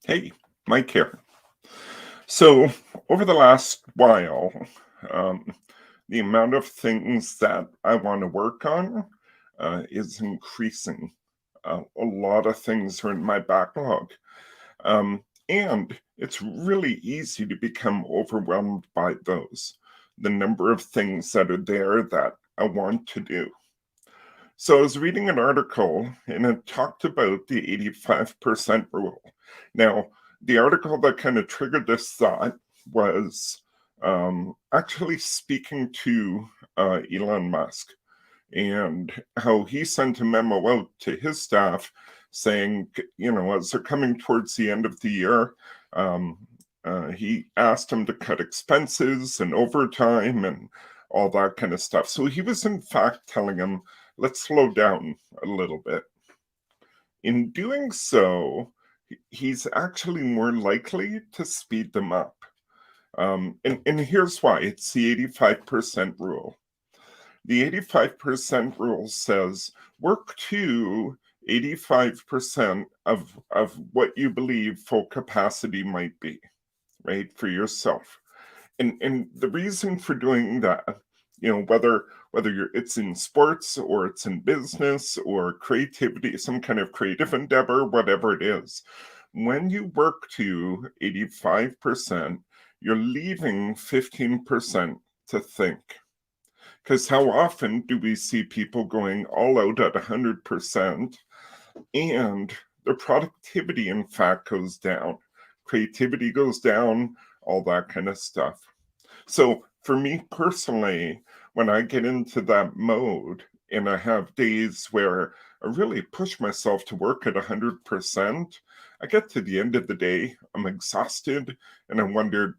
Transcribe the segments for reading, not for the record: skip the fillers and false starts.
Hey, Mike here. So, over the last while, um, the amount of things that I want to work on is increasing. A lot of things are in my backlog. And it's really easy to become overwhelmed by those, the number of things that are there that I want to do. So I was reading an article and it talked about the 85% rule. Now, the article that kind of triggered this thought was actually speaking to Elon Musk and how he sent a memo out to his staff saying, as they're coming towards the end of the year, um, he asked him to cut expenses and overtime and all that kind of stuff. So he was, in fact, telling him, let's slow down a little bit. In doing so, he's actually more likely to speed them up. And here's why it's the 85% rule. The 85% rule says work to 85% of what you believe full capacity might be, right, for yourself. And the reason for doing that, whether it's in sports or it's in business or creativity, some kind of creative endeavor, whatever it is, when you work to 85%, you're leaving 15% to think. Because how often do we see people going all out at 100% and their productivity, in fact, goes down? Creativity goes down, all that kind of stuff. So for me personally, when I get into that mode and I have days where I really push myself to work at 100%, I get to the end of the day, I'm exhausted, and I wondered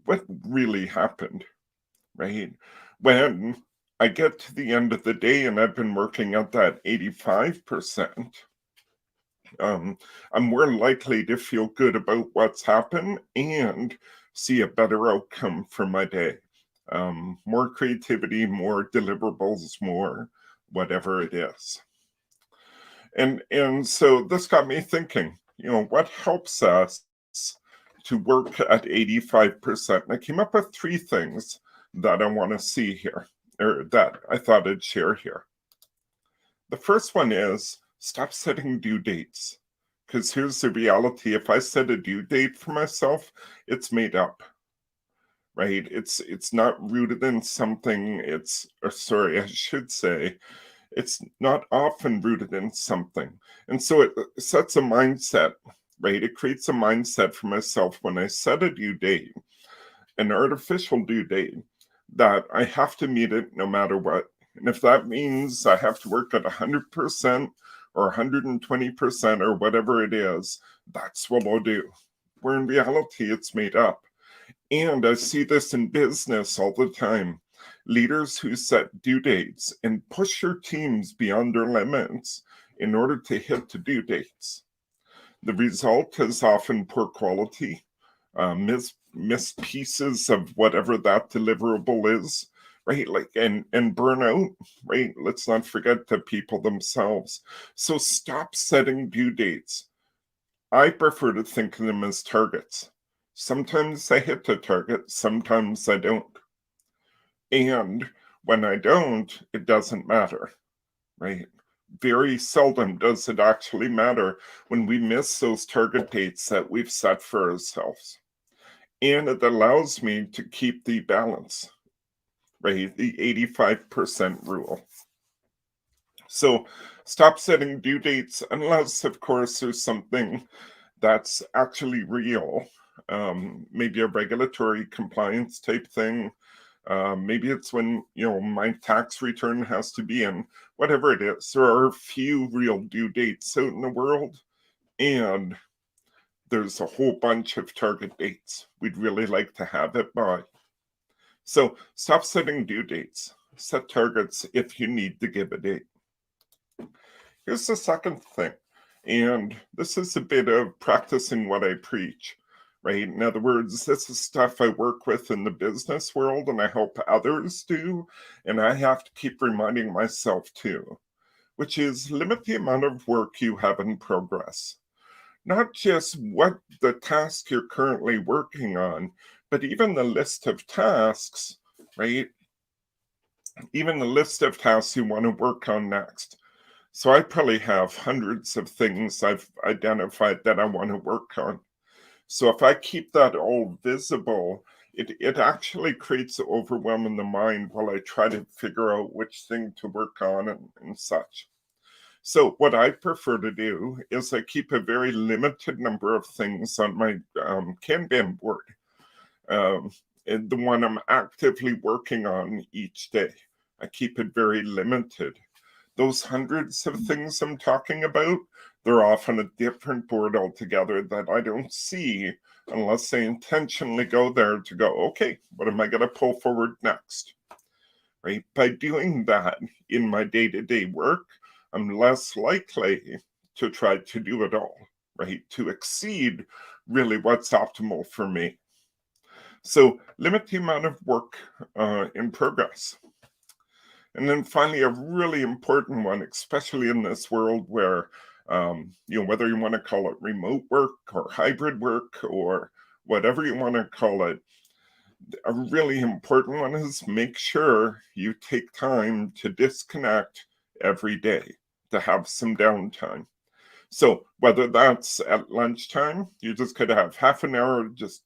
what really happened, right? When I get to the end of the day and I've been working at that 85%, I'm more likely to feel good about what's happened and see a better outcome for my day. More creativity, more deliverables, more whatever it is. And so this got me thinking, what helps us to work at 85%? And I came up with three things that I want to see here, or that I thought I'd share here. The first one is stop setting due dates. Because here's the reality, if I set a due date for myself, it's made up, right? It's not rooted in something, I should say, it's not often rooted in something. And so it sets a mindset, right? It creates a mindset for myself when I set a due date, an artificial due date, that I have to meet it no matter what. And if that means I have to work at 100% or 120% or whatever it is, that's what I'll do. Where in reality, it's made up. And I see this in business all the time. Leaders who set due dates and push their teams beyond their limits in order to hit the due dates. The result is often poor quality, missed pieces of whatever that deliverable is, right? Like and burnout, right? Let's not forget the people themselves. So stop setting due dates. I prefer to think of them as targets. Sometimes I hit the target, sometimes I don't. And when I don't, it doesn't matter, right? Very seldom does it actually matter when we miss those target dates that we've set for ourselves. And it allows me to keep the balance, right? The 85% rule. So stop setting due dates unless, of course, there's something that's actually real. Maybe a regulatory compliance type thing. Maybe it's when, my tax return has to be in, whatever it is. There are a few real due dates out in the world, and there's a whole bunch of target dates we'd really like to have it by. So stop setting due dates. Set targets if you need to give a date. Here's the second thing, and this is a bit of practicing what I preach, right? In other words, this is stuff I work with in the business world and I help others do, and I have to keep reminding myself too, which is limit the amount of work you have in progress. not just what the task you're currently working on, but even the list of tasks, right? Even the list of tasks you want to work on next. So I probably have hundreds of things I've identified that I want to work on. So if I keep that all visible, it actually creates overwhelm in the mind while I try to figure out which thing to work on and such. So what I prefer to do is I keep a very limited number of things on my Kanban board, and the one I'm actively working on each day. I keep it very limited. Those hundreds of things I'm talking about, they're off on a different board altogether that I don't see unless I intentionally go there to go, okay, what am I going to pull forward next? Right? By doing that in my day-to-day work, I'm less likely to try to do it all, right? To exceed really what's optimal for me. So limit the amount of work in progress. And then finally, a really important one, especially in this world where, whether you want to call it remote work or hybrid work or whatever you want to call it, a really important one is make sure you take time to disconnect every day, to have some downtime. So whether that's at lunchtime, you just could have half an hour, just,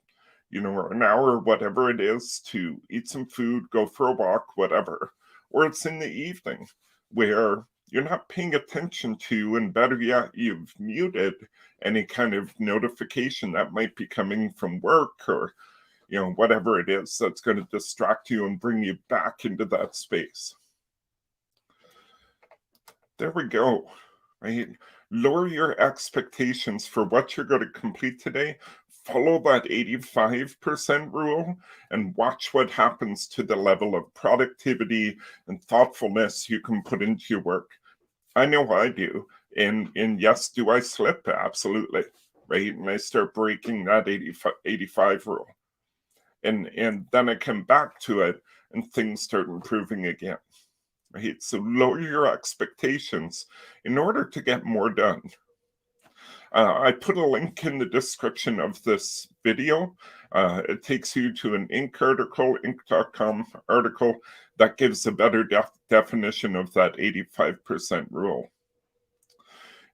or an hour, whatever it is, to eat some food, go for a walk, whatever. Or it's in the evening where you're not paying attention to, and better yet, you've muted any kind of notification that might be coming from work or, whatever it is that's going to distract you and bring you back into that space. There we go, right? Lower your expectations for what you're going to complete today. Follow that 85% rule and watch what happens to the level of productivity and thoughtfulness you can put into your work. I know I do. And yes, do I slip? Absolutely. Right? And I start breaking that 85 rule. And then I come back to it and things start improving again. Right? So lower your expectations in order to get more done. I put a link in the description of this video. It takes you to an Inc. article, Inc.com article that gives a better definition of that 85% rule.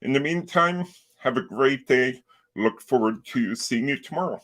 In the meantime, have a great day. Look forward to seeing you tomorrow.